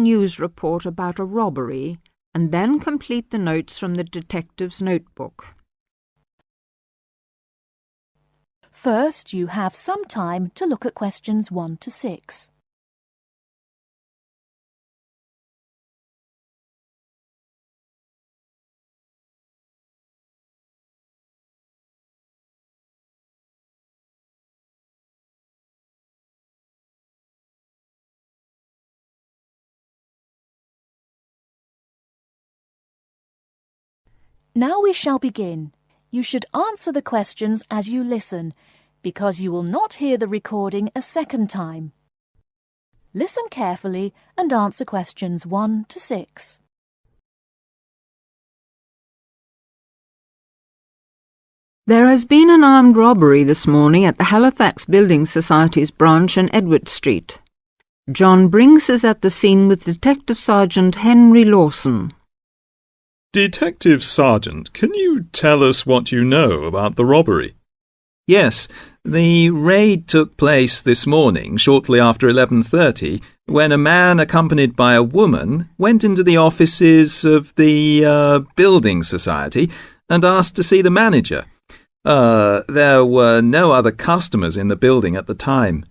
news report about a robbery and then complete the notes from the detective's notebook. First, you have some time to look at questions 1 to 6. Now we shall begin. You should answer the questions as you listen, because you will not hear the recording a second time. Listen carefully and answer questions 1 to 6. There has been an armed robbery this morning at the Halifax Building Society's branch in Edward Street. John Brinks is at the scene with Detective Sergeant Henry Lawson. Detective Sergeant, can you tell us what you know about the robbery? Yes, the raid took place this morning, shortly after 11:30, when a man accompanied by a woman went into the offices of the Building Society and asked to see the manager. There were no other customers in the building at the time.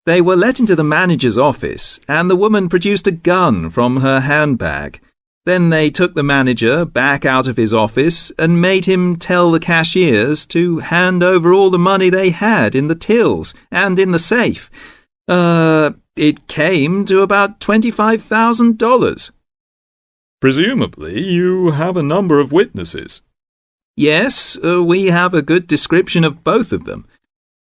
They were let into the manager's office, and the woman produced a gun from her handbag. Then they took the manager back out of his office and made him tell the cashiers to hand over all the money they had in the tills and in the safe. It came to about $25,000. Presumably, you have a number of witnesses. Yes, we have a good description of both of them.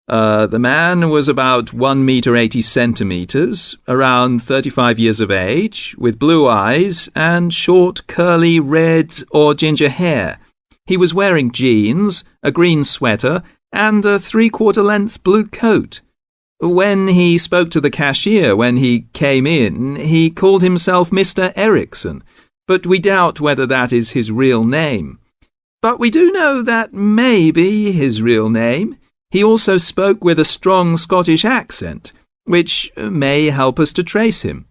The man was about 1 meter 80 centimeters, around 35 years of age, with blue eyes and short, curly red or ginger hair. He was wearing jeans, a green sweater, and a 3/4 length blue coat. When he spoke to the cashier when he came in, he called himself Mr. Erickson, but we doubt whether that is his real name. But we do know that may be his real name. He also spoke with a strong Scottish accent, which may help us to trace him.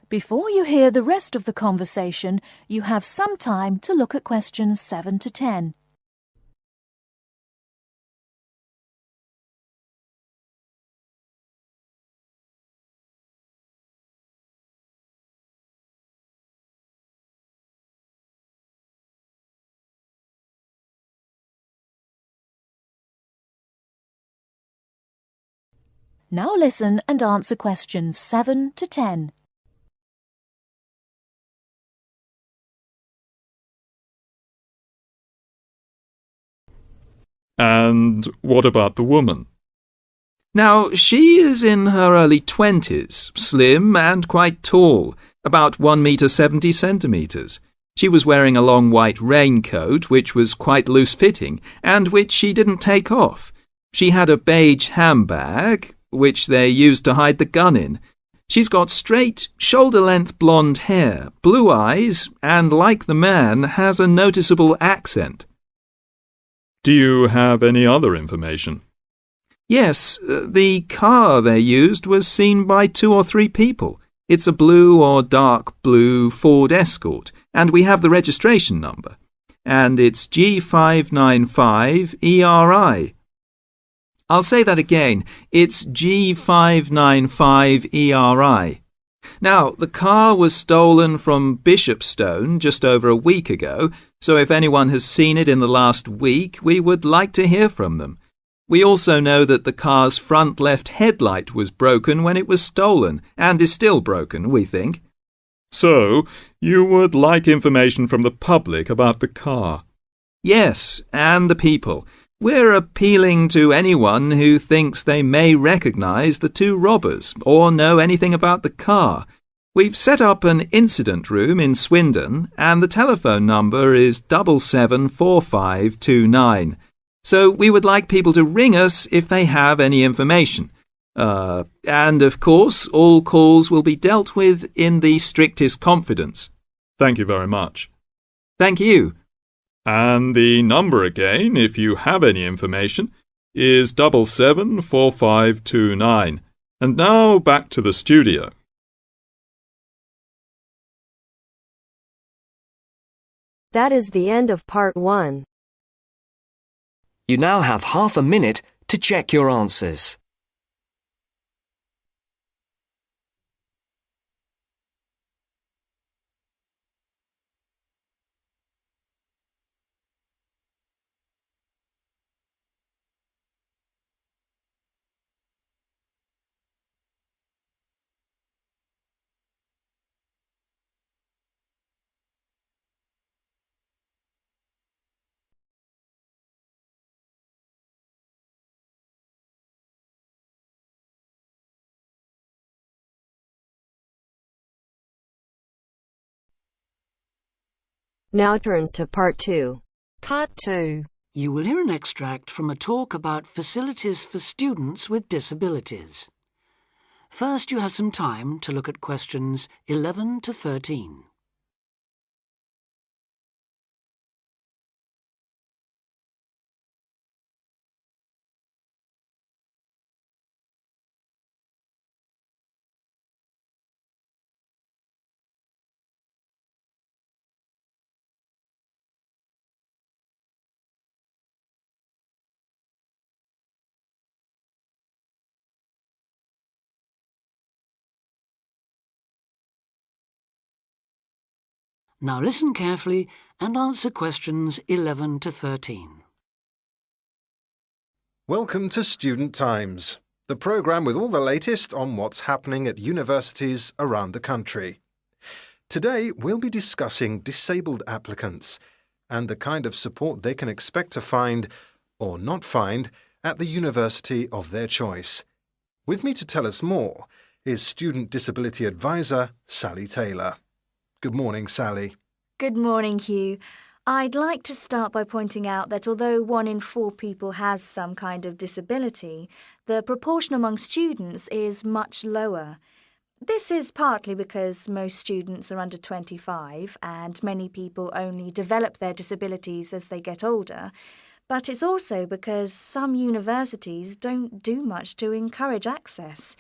Before you hear the rest of the conversation, you have some time to look at questions 7 to 10. Now listen and answer questions 7 to 10. And what about the woman? Now, she is in her early 20s, slim and quite tall, about 1 meter 70 centimeters. She was wearing a long white raincoat, which was quite loose-fitting, and which she didn't take off. She had a beige handbag, which they used to hide the gun in. She's got straight, shoulder-length blonde hair, blue eyes, and like the man, has a noticeable accent. Do you have any other information? Yes, the car they used was seen by 2 or 3 people. It's a blue or dark blue Ford Escort, and we have the registration number. And it's G595ERI. I'll say that again. It's G595ERI. Now, the car was stolen from Bishopstone just over a week ago, so if anyone has seen it in the last week, we would like to hear from them. We also know that the car's front left headlight was broken when it was stolen, and is still broken, we think. So, you would like information from the public about the car? Yes, and the people. We're appealing to anyone who thinks they may recognise the 2 robbers or know anything about the car. We've set up an incident room in Swindon, and the telephone number is 774529. So we would like people to ring us if they have any information. And of course, all calls will be dealt with in the strictest confidence. Thank you very much. Thank you. And the number again, if you have any information, is 774529. And now back to the studio. That is the end of part 1. You now have half a minute to check your answers. Now turns to part 2. Part 2. You will hear an extract from a talk about facilities for students with disabilities. First, you have some time to look at questions 11 to 13. Now listen carefully and answer questions 11 to 13. Welcome to Student Times, the programme with all the latest on what's happening at universities around the country. Today we'll be discussing disabled applicants and the kind of support they can expect to find, or not find, at the university of their choice. With me to tell us more is Student Disability Advisor Sally Taylor. Good morning, Sally. Good morning, Hugh. I'd like to start by pointing out that although 1 in 4 people has some kind of disability, the proportion among students is much lower. This is partly because most students are under 25 and many people only develop their disabilities as they get older, but it's also because some universities don't do much to encourage access.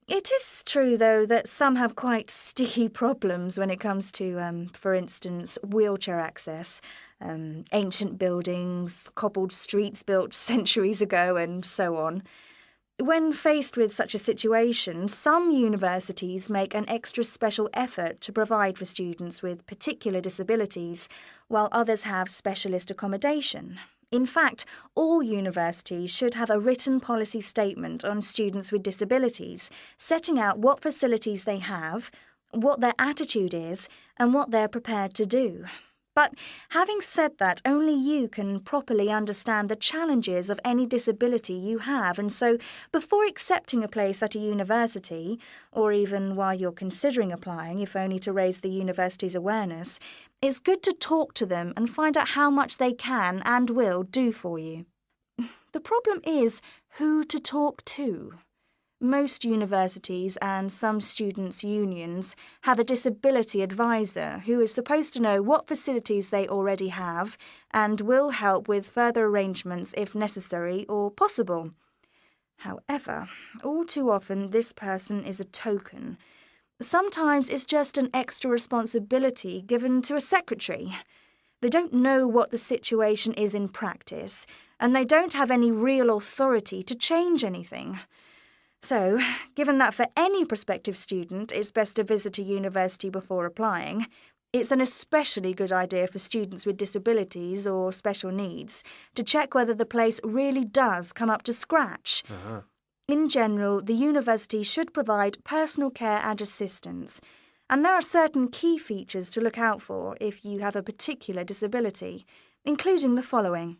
It is true, though, that some have quite sticky problems when it comes to, for instance, wheelchair access, ancient buildings, cobbled streets built centuries ago, and so on. When faced with such a situation, some universities make an extra special effort to provide for students with particular disabilities, while others have specialist accommodation. In fact, all universities should have a written policy statement on students with disabilities, setting out what facilities they have, what their attitude is, and what they're prepared to do. But having said that, only you can properly understand the challenges of any disability you have, and so before accepting a place at a university, or even while you're considering applying, if only to raise the university's awareness, it's good to talk to them and find out how much they can and will do for you. The problem is who to talk to. Most universities and some students' unions have a disability advisor who is supposed to know what facilities they already have and will help with further arrangements if necessary or possible. However, all too often this person is a token. Sometimes it's just an extra responsibility given to a secretary. They don't know what the situation is in practice, and they don't have any real authority to change anything. So, given that for any prospective student it's best to visit a university before applying, it's an especially good idea for students with disabilities or special needs to check whether the place really does come up to scratch. In general, the university should provide personal care and assistance, and there are certain key features to look out for if you have a particular disability, including the following.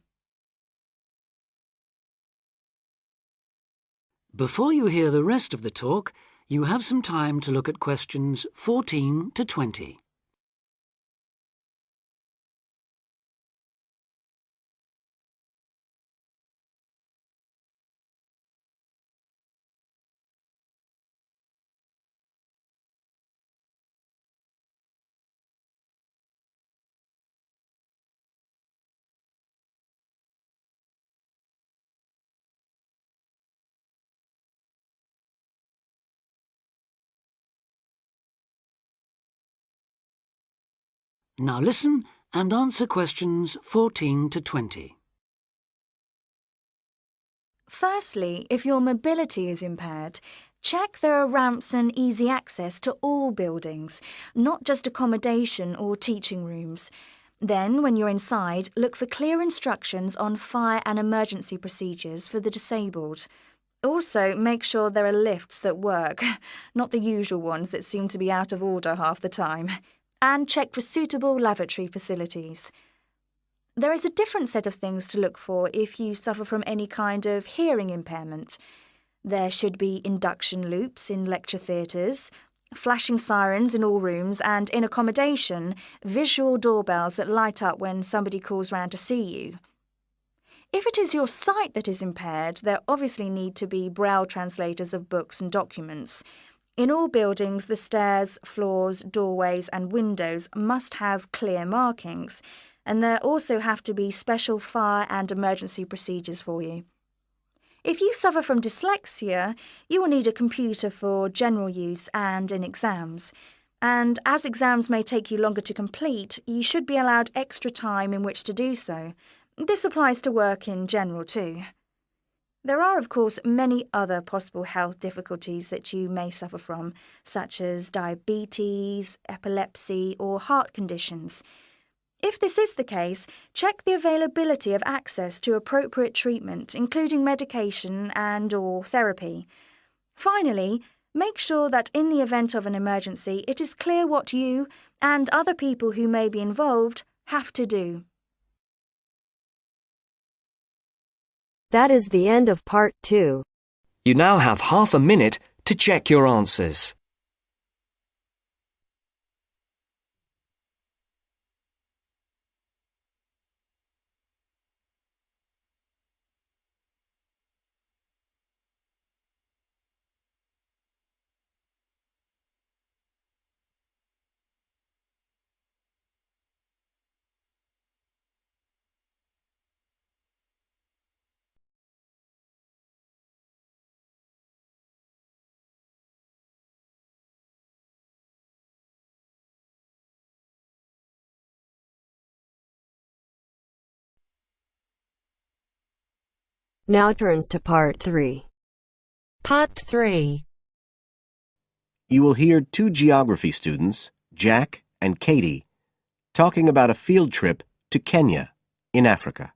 Before you hear the rest of the talk, you have some time to look at questions 14 to 20. Now listen and answer questions 14 to 20. Firstly, if your mobility is impaired, check there are ramps and easy access to all buildings, not just accommodation or teaching rooms. Then, when you're inside, look for clear instructions on fire and emergency procedures for the disabled. Also, make sure there are lifts that work, not the usual ones that seem to be out of order half the time. And check for suitable lavatory facilities. There is a different set of things to look for if you suffer from any kind of hearing impairment. There should be induction loops in lecture theatres, flashing sirens in all rooms, and in accommodation, visual doorbells that light up when somebody calls round to see you. If it is your sight that is impaired, there obviously need to be braille translators of books and documents. In all buildings, the stairs, floors, doorways and windows must have clear markings, and there also have to be special fire and emergency procedures for you. If you suffer from dyslexia, you will need a computer for general use and in exams. And as exams may take you longer to complete, you should be allowed extra time in which to do so. This applies to work in general too. There are, of course, many other possible health difficulties that you may suffer from, such as diabetes, epilepsy, or heart conditions. If this is the case, check the availability of access to appropriate treatment, including medication and/or therapy. Finally, make sure that in the event of an emergency, it is clear what you and other people who may be involved have to do. That is the end of part 2. You now have half a minute to check your answers. Now turns to part 3. Part 3. You will hear two geography students, Jack and Katie, talking about a field trip to Kenya in Africa.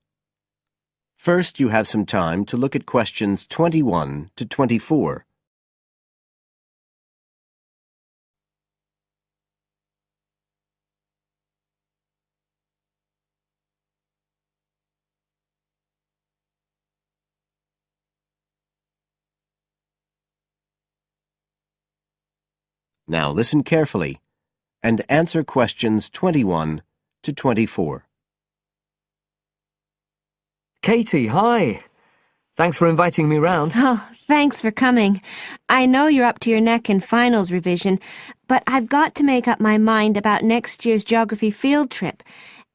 First, you have some time to look at questions 21 to 24. Now listen carefully and answer questions 21 to 24. Katie, hi. Thanks for inviting me round. Oh, thanks for coming. I know you're up to your neck in finals revision, but I've got to make up my mind about next year's geography field trip,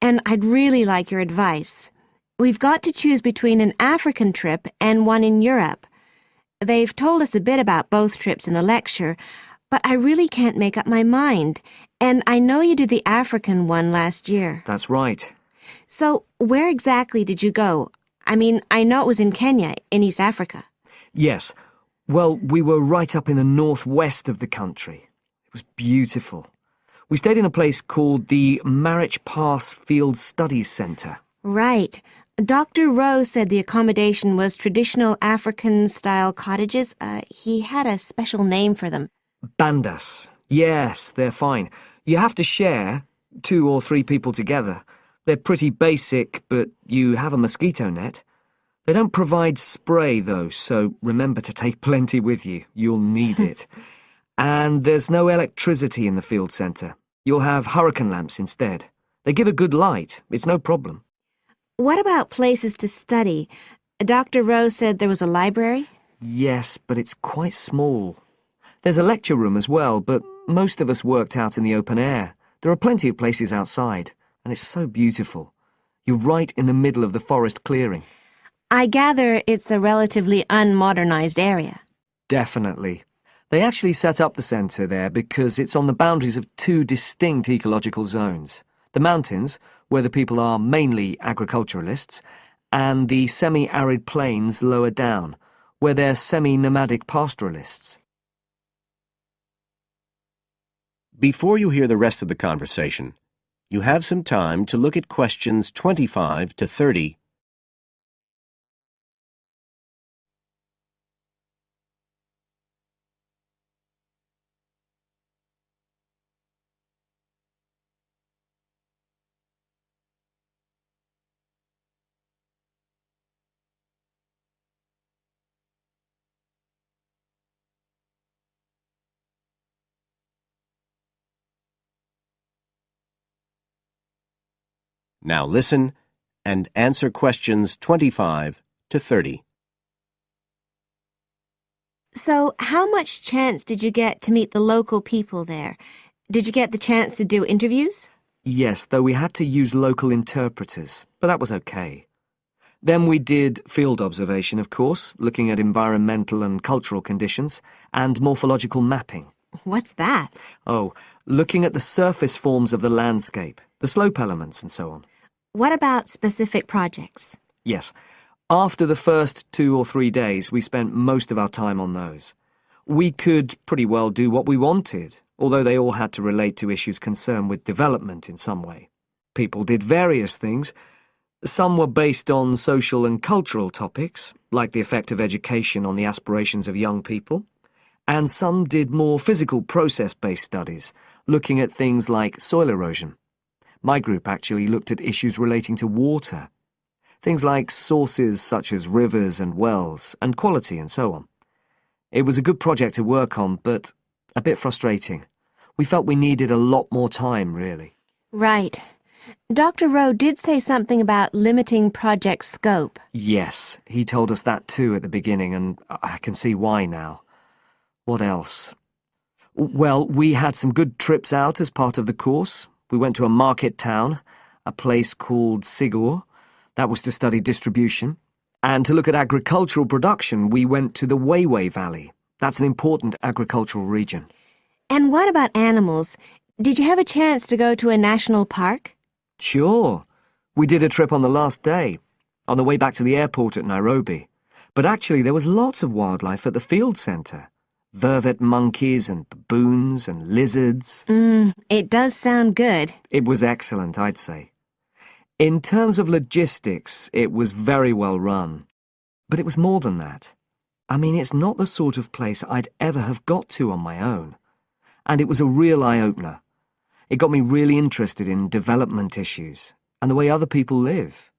and I'd really like your advice. We've got to choose between an African trip and one in Europe. They've told us a bit about both trips in the lecture, but I really can't make up my mind, and I know you did the African one last year. That's right. So, where exactly did you go? I mean, I know it was in Kenya, in East Africa. Yes. Well, we were right up in the northwest of the country. It was beautiful. We stayed in a place called the Marich Pass Field Studies Centre. Right. Dr. Rose said the accommodation was traditional African-style cottages. He had a special name for them. Bandas. Yes, they're fine. You have to share, 2 or 3 people together. They're pretty basic, but you have a mosquito net. They don't provide spray, though, so remember to take plenty with you. You'll need it. And there's no electricity in the field centre. You'll have hurricane lamps instead. They give a good light. It's no problem. What about places to study? Dr. Rose said there was a library? Yes, but it's quite small. There's a lecture room as well, but most of us worked out in the open air. There are plenty of places outside, and it's so beautiful. You're right in the middle of the forest clearing. I gather it's a relatively unmodernized area. Definitely. They actually set up the centre there because it's on the boundaries of 2 distinct ecological zones. the mountains, where the people are mainly agriculturalists, and the semi-arid plains lower down, where they're semi-nomadic pastoralists. Before you hear the rest of the conversation, you have some time to look at questions 25 to 30. Now listen and answer questions 25 to 30. So, how much chance did you get to meet the local people there? Did you get the chance to do interviews? Yes, though we had to use local interpreters, but that was okay. Then we did field observation, of course, looking at environmental and cultural conditions, and morphological mapping. What's that? Oh, looking at the surface forms of the landscape, the slope elements and so on. What about specific projects? Yes. After the first 2 or 3 days, we spent most of our time on those. We could pretty well do what we wanted, although they all had to relate to issues concerned with development in some way. People did various things. Some were based on social and cultural topics, like the effect of education on the aspirations of young people, and some did more physical process-based studies, looking at things like soil erosion. My group actually looked at issues relating to water, things like sources such as rivers and wells, and quality and so on. It was a good project to work on, but a bit frustrating. We felt we needed a lot more time, really. Right. Dr. Rowe did say something about limiting project scope. Yes, he told us that too at the beginning, and I can see why now. What else? Well, we had some good trips out as part of the course. We went to a market town, a place called Sigur. That was to study distribution. And to look at agricultural production, we went to the Weiwei Valley. That's an important agricultural region. And what about animals? Did you have a chance to go to a national park? Sure. We did a trip on the last day, on the way back to the airport at Nairobi. But actually there was lots of wildlife at the field centre. Vervet monkeys and baboons and lizards. It does sound good. It was excellent, I'd say. In terms of logistics, it was very well run. But it was more than that. I mean, it's not the sort of place I'd ever have got to on my own. And it was a real eye-opener. It got me really interested in development issues and the way other people live.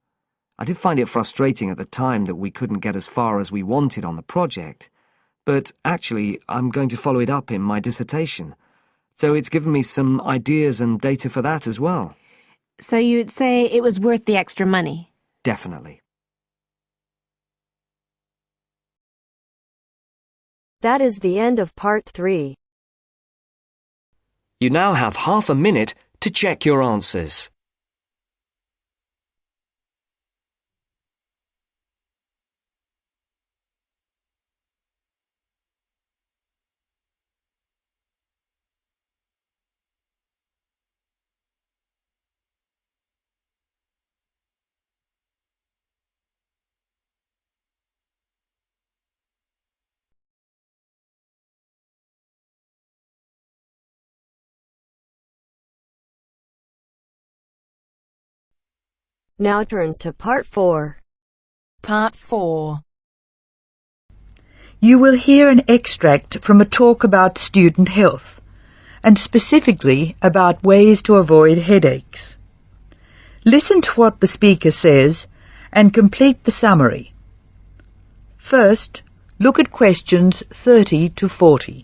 I did find it frustrating at the time that we couldn't get as far as we wanted on the project. But actually, I'm going to follow it up in my dissertation. So it's given me some ideas and data for that as well. So you'd say it was worth the extra money? Definitely. That is the end of part 3. You now have half a minute to check your answers. Now turns to part 4. Part 4. You will hear an extract from a talk about student health, and specifically about ways to avoid headaches. Listen to what the speaker says and complete the summary. First, look at questions 30 to 40.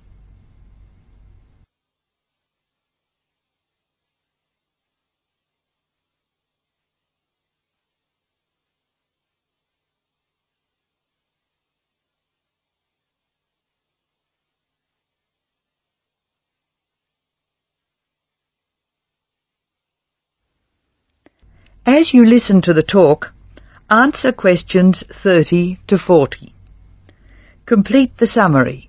As you listen to the talk, answer questions 30 to 40. Complete the summary.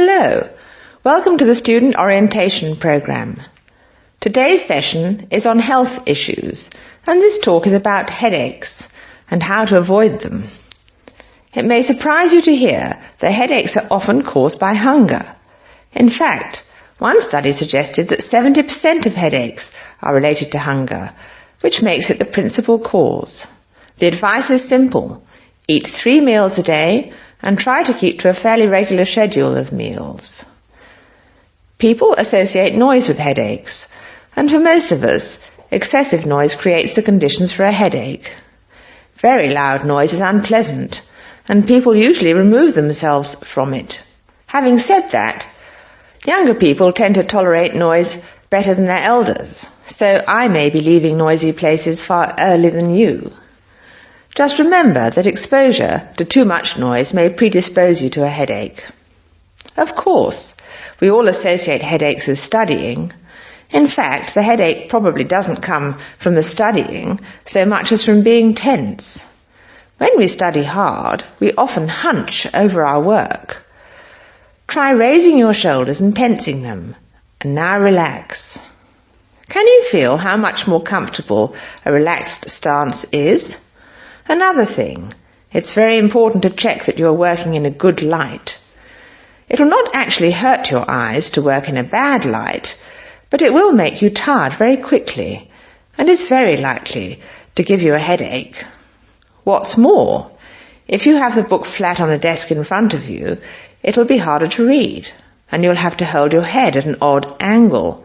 Hello, welcome to the Student Orientation Programme. Today's session is on health issues, and this talk is about headaches and how to avoid them. It may surprise you to hear that headaches are often caused by hunger. In fact, one study suggested that 70% of headaches are related to hunger, which makes it the principal cause. The advice is simple. Eat 3 meals a day and try to keep to a fairly regular schedule of meals. People associate noise with headaches, and for most of us, excessive noise creates the conditions for a headache. Very loud noise is unpleasant, and people usually remove themselves from it. Having said that, younger people tend to tolerate noise better than their elders, so I may be leaving noisy places far earlier than you. Just remember that exposure to too much noise may predispose you to a headache. Of course, we all associate headaches with studying. In fact, the headache probably doesn't come from the studying so much as from being tense. When we study hard, we often hunch over our work. Try raising your shoulders and tensing them, and now relax. Can you feel how much more comfortable a relaxed stance is? Another thing, it's very important to check that you are working in a good light. It will not actually hurt your eyes to work in a bad light, but it will make you tired very quickly, and is very likely to give you a headache. What's more, if you have the book flat on a desk in front of you, it will be harder to read, and you'll have to hold your head at an odd angle.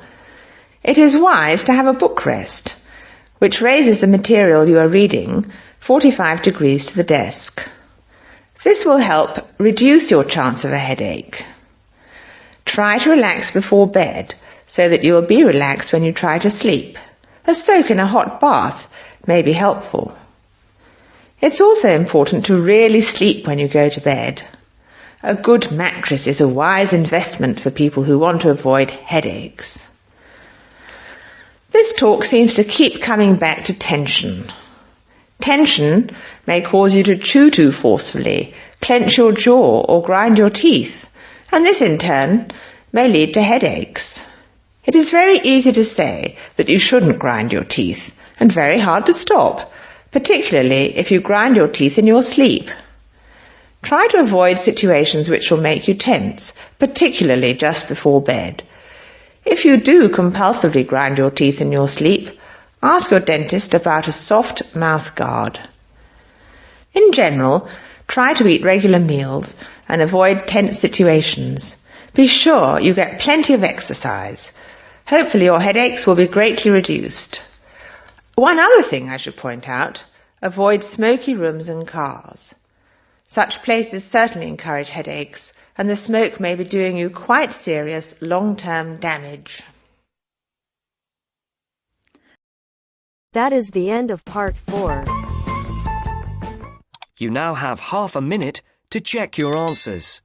It is wise to have a book rest, which raises the material you are reading 45 degrees to the desk. This will help reduce your chance of a headache. Try to relax before bed so that you will be relaxed when you try to sleep. A soak in a hot bath may be helpful. It's also important to really sleep when you go to bed. A good mattress is a wise investment for people who want to avoid headaches. This talk seems to keep coming back to tension. Tension may cause you to chew too forcefully, clench your jaw or grind your teeth, and this in turn may lead to headaches. It is very easy to say that you shouldn't grind your teeth, and very hard to stop, particularly if you grind your teeth in your sleep. Try to avoid situations which will make you tense, particularly just before bed. If you do compulsively grind your teeth in your sleep, ask your dentist about a soft mouth guard. In general, try to eat regular meals and avoid tense situations. Be sure you get plenty of exercise. Hopefully your headaches will be greatly reduced. One other thing I should point out, avoid smoky rooms and cars. Such places certainly encourage headaches, and the smoke may be doing you quite serious long-term damage. That is the end of part 4. You now have half a minute to check your answers.